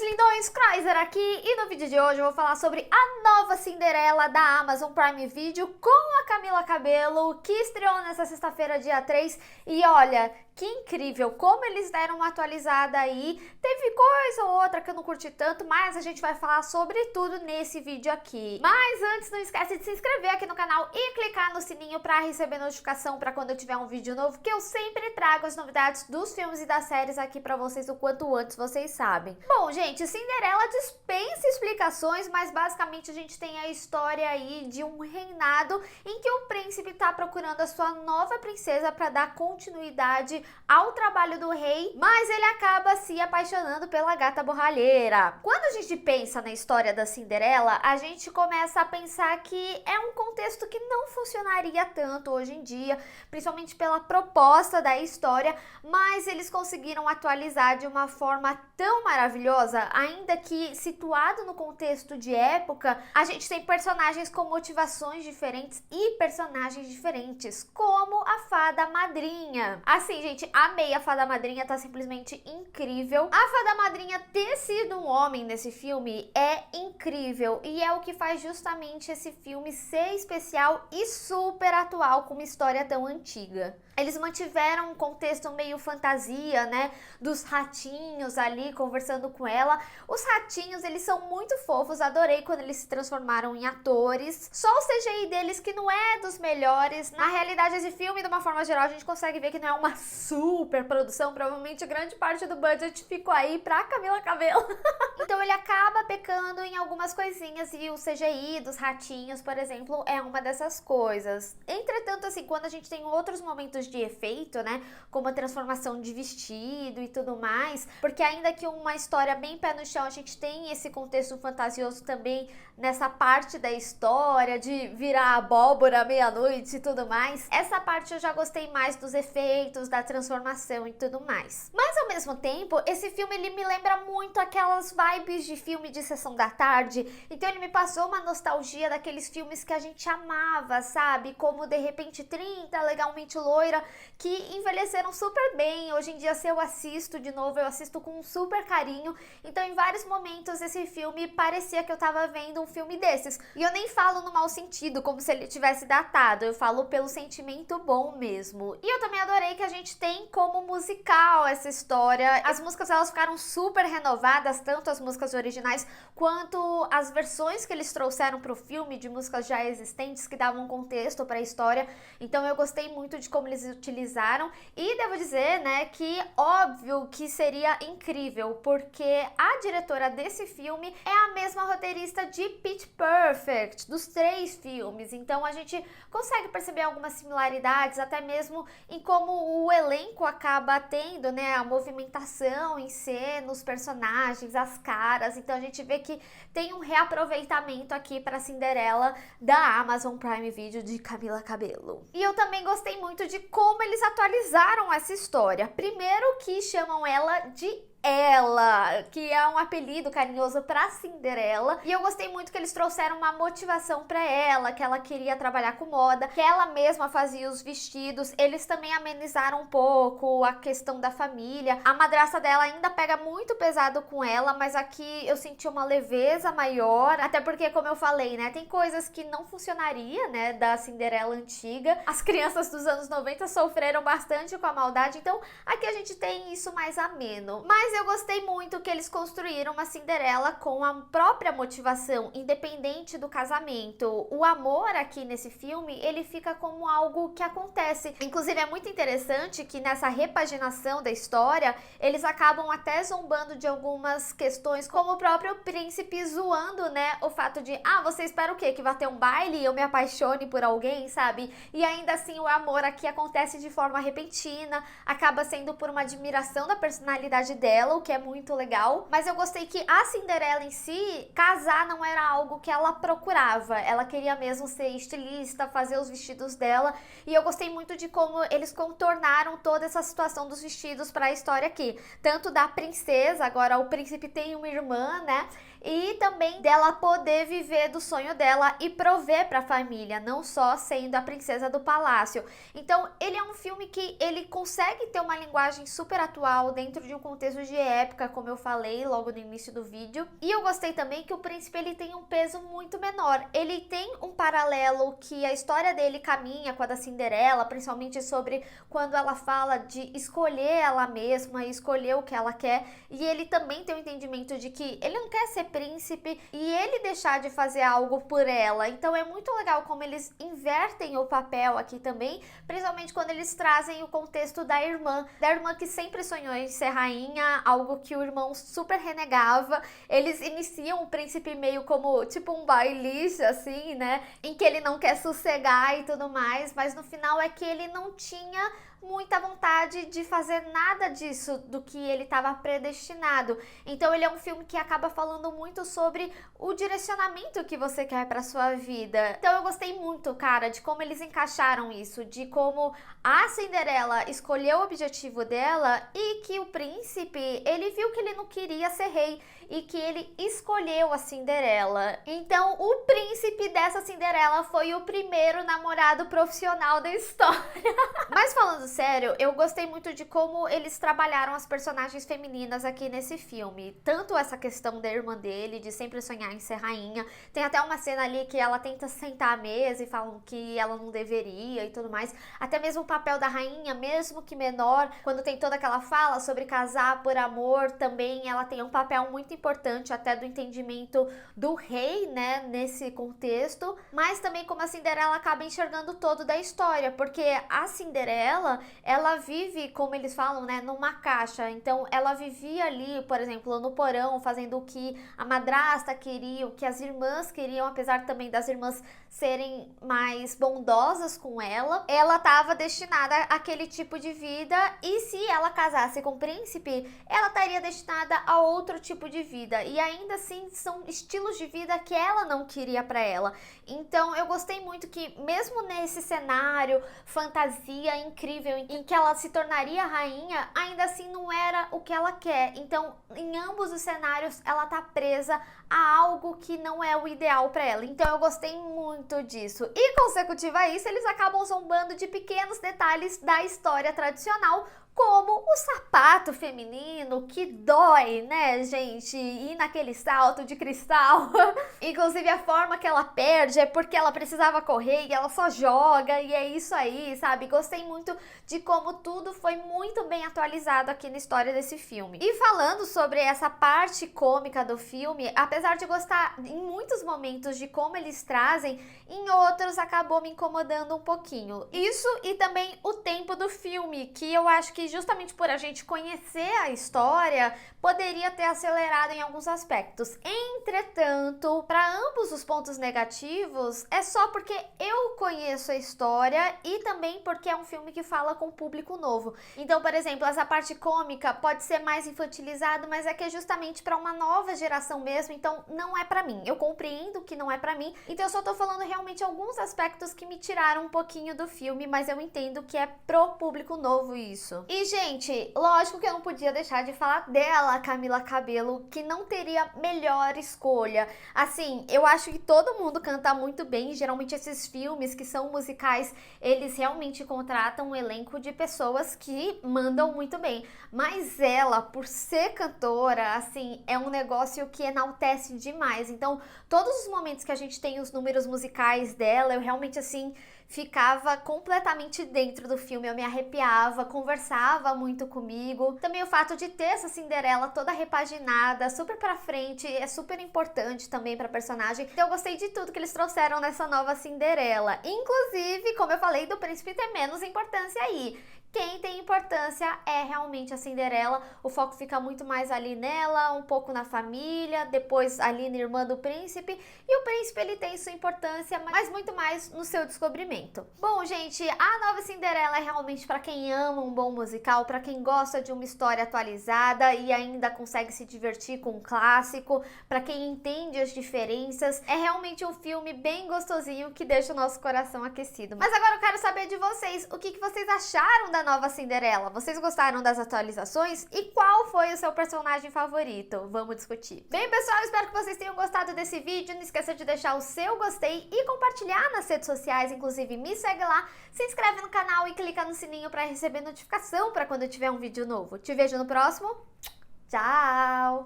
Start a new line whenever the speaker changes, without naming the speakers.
lindões, Chrysler aqui, e no vídeo de hoje eu vou falar sobre a nova Cinderela da Amazon Prime Video com a Camila Cabello, que estreou nessa sexta-feira, dia 3, e olha, que incrível, como eles deram uma atualizada aí. Teve coisa ou outra que eu não curti tanto, mas a gente vai falar sobre tudo nesse vídeo aqui. Mas antes, não esquece de se inscrever aqui no canal e clicar no sininho para receber notificação para quando eu tiver um vídeo novo, que eu sempre trago as novidades dos filmes e das séries aqui para vocês o quanto antes, vocês sabem. Bom, gente, Cinderela dispensa explicações, mas basicamente a gente tem a história aí de um reinado em que o príncipe tá procurando a sua nova princesa para dar continuidade ao trabalho do rei, mas ele acaba se apaixonando pela gata borralheira. Quando a gente pensa na história da Cinderela, a gente começa a pensar que é um contexto que não funcionaria tanto hoje em dia, principalmente pela proposta da história, mas eles conseguiram atualizar de uma forma tão maravilhosa, ainda que situado no contexto de época, a gente tem personagens com motivações diferentes e personagens diferentes, como a fada madrinha. Assim, gente, amei a fada madrinha, tá simplesmente incrível. A fada madrinha ter sido um homem nesse filme é incrível e é o que faz justamente esse filme ser especial e super atual com uma história tão antiga. Eles mantiveram um contexto meio fantasia, né, dos ratinhos ali conversando com ela. Os ratinhos, eles são muito fofos, adorei quando eles se transformaram em atores. Só o CGI deles que não é dos melhores. Na realidade, esse filme, de uma forma geral, a gente consegue ver que não é uma super produção, provavelmente grande parte do budget ficou aí pra Camila Cabello. Então ele acaba pecando em algumas coisinhas e o CGI dos ratinhos, por exemplo, é uma dessas coisas. Entretanto, assim, quando a gente tem outros momentos de efeito, né, como a transformação de vestido e tudo mais, porque ainda que uma história bem pé no chão, a gente tem esse contexto fantasioso também nessa parte da história de virar abóbora meia-noite e tudo mais. Essa parte eu já gostei mais dos efeitos, da transformação e tudo mais. Mas ao mesmo tempo, esse filme ele me lembra muito aquelas vibes de filme de sessão da tarde, então ele me passou uma nostalgia daqueles filmes que a gente amava, sabe? Como De Repente 30, Legalmente Loira, que envelheceram super bem. Hoje em dia, se eu assisto de novo, eu assisto com um super carinho. Então, em vários momentos, esse filme parecia que eu tava vendo um filme desses. E eu nem falo no mau sentido, como se ele tivesse datado. Eu falo pelo sentimento bom mesmo. E eu também adorei que a gente tem como musical essa história. As músicas, elas ficaram super renovadas, tanto as músicas originais, quanto as versões que eles trouxeram pro filme, de músicas já existentes, que davam contexto pra história. Então, eu gostei muito de como eles utilizaram, e devo dizer, né, que óbvio que seria incrível, porque a diretora desse filme é a mesma roteirista de Pitch Perfect, dos 3 filmes, então a gente consegue perceber algumas similaridades, até mesmo em como o elenco acaba tendo, né, a movimentação em si, nos personagens, as caras, então a gente vê que tem um reaproveitamento aqui para Cinderela da Amazon Prime Video de Camila Cabello. E eu também gostei muito de como eles atualizaram essa história. Primeiro que chamam ela de Ela, que é um apelido carinhoso para Cinderela, e eu gostei muito que eles trouxeram uma motivação para ela, que ela queria trabalhar com moda, que ela mesma fazia os vestidos. Eles também amenizaram um pouco a questão da família. A madrasta dela ainda pega muito pesado com ela, mas aqui eu senti uma leveza maior, até porque, como eu falei, né, tem coisas que não funcionaria, né, da Cinderela antiga. As crianças dos anos 90 sofreram bastante com a maldade, então aqui a gente tem isso mais ameno. Mas eu gostei muito que eles construíram uma Cinderela com a própria motivação, independente do casamento. O amor aqui nesse filme, ele fica como algo que acontece. Inclusive, é muito interessante que nessa repaginação da história, eles acabam até zombando de algumas questões, como o próprio príncipe zoando, né, o fato de, você espera o quê? Que vai ter um baile e eu me apaixone por alguém, sabe? E ainda assim, o amor aqui acontece de forma repentina, acaba sendo por uma admiração da personalidade dela, o que é muito legal, mas eu gostei que a Cinderela em si, casar não era algo que ela procurava, ela queria mesmo ser estilista, fazer os vestidos dela, e eu gostei muito de como eles contornaram toda essa situação dos vestidos para a história aqui, tanto da princesa, agora o príncipe tem uma irmã, né, e também dela poder viver do sonho dela e prover para a família, não só sendo a princesa do palácio. Então, ele é um filme que ele consegue ter uma linguagem super atual dentro de um contexto de época, como eu falei logo no início do vídeo. E eu gostei também que o príncipe ele tem um peso muito menor. Ele tem um paralelo que a história dele caminha com a da Cinderela, principalmente sobre quando ela fala de escolher ela mesma, escolher o que ela quer. E ele também tem o entendimento de que ele não quer ser príncipe e ele deixar de fazer algo por ela. Então é muito legal como eles invertem o papel aqui também, principalmente quando eles trazem o contexto da irmã que sempre sonhou em ser rainha, algo que o irmão super renegava. Eles iniciam o príncipe meio como tipo um bailice, assim, né, em que ele não quer sossegar e tudo mais, mas no final é que ele não tinha muita vontade de fazer nada disso do que ele estava predestinado. Então ele é um filme que acaba falando muito sobre o direcionamento que você quer para sua vida. Então eu gostei muito, cara, de como eles encaixaram isso, de como a Cinderela escolheu o objetivo dela e que o príncipe, ele viu que ele não queria ser rei e que ele escolheu a Cinderela. Então o príncipe dessa Cinderela foi o primeiro namorado profissional da história. Mas falando sério, eu gostei muito de como eles trabalharam as personagens femininas aqui nesse filme. Tanto essa questão da irmã dele, de sempre sonhar em ser rainha. Tem até uma cena ali que ela tenta sentar à mesa e falam que ela não deveria e tudo mais. Até mesmo o papel da rainha, mesmo que menor, quando tem toda aquela fala sobre casar por amor, também ela tem um papel muito importante, até do entendimento do rei, né, nesse contexto. Mas também como a Cinderela acaba enxergando todo da história, porque a Cinderela, ela vive, como eles falam, né, numa caixa. Então ela vivia ali, por exemplo, no porão, fazendo o que a madrasta queria, o que as irmãs queriam, apesar também das irmãs serem mais bondosas com ela. Ela estava destinada àquele tipo de vida, e se ela casasse com o príncipe, ela estaria destinada a outro tipo de vida. E ainda assim são estilos de vida que ela não queria para ela. Então eu gostei muito que mesmo nesse cenário fantasia incrível em que ela se tornaria rainha, ainda assim não era o que ela quer. Então, em ambos os cenários, ela tá presa a algo que não é o ideal para ela. Então, eu gostei muito disso. E consecutivo a isso, eles acabam zombando de pequenos detalhes da história tradicional, como o sapato feminino, que dói, né, gente? Ir naquele salto de cristal. Inclusive, a forma que ela perde é porque ela precisava correr e ela só joga, e é isso aí, sabe? Gostei muito de como tudo foi muito bem atualizado aqui na história desse filme. E falando sobre essa parte cômica do filme, apesar de gostar em muitos momentos de como eles trazem, em outros acabou me incomodando um pouquinho. Isso e também o tempo do filme, que eu acho que justamente por a gente conhecer a história, poderia ter acelerado em alguns aspectos. Entretanto, para ambos os pontos negativos, é só porque eu conheço a história e também porque é um filme que fala com público novo. Então, por exemplo, essa parte cômica pode ser mais infantilizado, mas é que é justamente para uma nova geração mesmo, então não é para mim. Eu compreendo que não é para mim, então eu só tô falando realmente alguns aspectos que me tiraram um pouquinho do filme, mas eu entendo que é pro público novo isso. E, gente, lógico que eu não podia deixar de falar dela, Camila Cabello, que não teria melhor escolha. Assim, eu acho que todo mundo canta muito bem. Geralmente esses filmes que são musicais, eles realmente contratam um elenco de pessoas que mandam muito bem. Mas ela, por ser cantora, assim, é um negócio que enaltece demais. Então, todos os momentos que a gente tem os números musicais dela, eu realmente, assim, ficava completamente dentro do filme, eu me arrepiava, conversava muito comigo. Também o fato de ter essa Cinderela toda repaginada, super pra frente, é super importante também pra personagem. Então eu gostei de tudo que eles trouxeram nessa nova Cinderela. Inclusive, como eu falei, do príncipe ter menos importância aí. Quem tem importância é realmente a Cinderela, o foco fica muito mais ali nela, um pouco na família, depois ali na irmã do príncipe, e o príncipe ele tem sua importância, mas muito mais no seu descobrimento. Bom, gente, a nova Cinderela é realmente para quem ama um bom musical, para quem gosta de uma história atualizada e ainda consegue se divertir com um clássico, para quem entende as diferenças, é realmente um filme bem gostosinho que deixa o nosso coração aquecido. Mas agora eu quero saber de vocês, o que vocês acharam da nova Cinderela? Vocês gostaram das atualizações? E qual foi o seu personagem favorito? Vamos discutir. Bem, pessoal, espero que vocês tenham gostado desse vídeo. Não esqueça de deixar o seu gostei e compartilhar nas redes sociais. Inclusive, me segue lá, se inscreve no canal e clica no sininho para receber notificação para quando tiver um vídeo novo. Te vejo no próximo. Tchau!